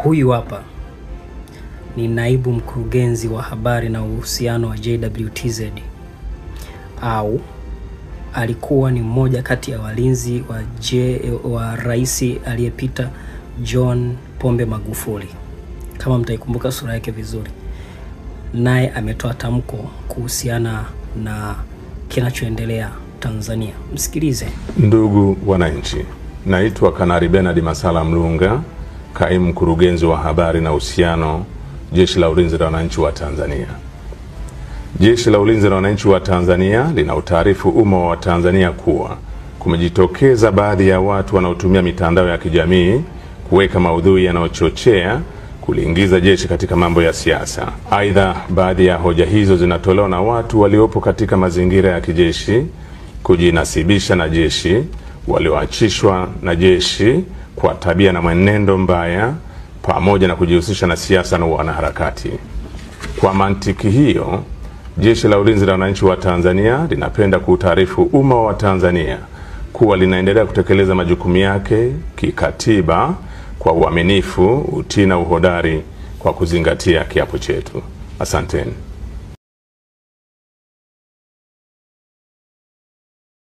Huyu hapa ni naibu mkurugenzi wa habari na uhusiano wa JWTZ, au alikuwa ni mmoja kati ya walinzi wa rais aliyepita John Pombe Magufuli, kama mtaikumbuka sura yake vizuri. Naye ametoa tamko kuhusiana na kinachoendelea Tanzania. Msikilize. Ndugu wananchi, naitwa Kanali Bernard Masala Mlunga, kaimu mkurugenzi wa habari na uhusiano, Jeshi la Ulinzi la Wananchi wa Tanzania. Jeshi la Ulinzi la Wananchi wa Tanzania lina utaarifu umma wa Tanzania kuwa kumejitokeza baadhi ya watu wanaotumia mitandao ya kijamii kuweka maudhui yanayochochea kuliingiza jeshi katika mambo ya siasa. Aidha, baadhi ya hoja hizo zinatolewa na watu waliopo katika mazingira ya kijeshi kujinasibisha na jeshi, walioachishwa na jeshi kwa tabia na mwenendo mbaya, pamoja na kujihusisha na siasa na wanaharakati. Kwa mantiki hiyo, Jeshi la Ulinzi la Wananchi wa Tanzania linapenda kuutaarifu umma wa Tanzania kuwa linaendelea kutekeleza majukumu yake kikatiba kwa uaminifu, utii na uhodari kwa kuzingatia kiapo chetu. Asanteni.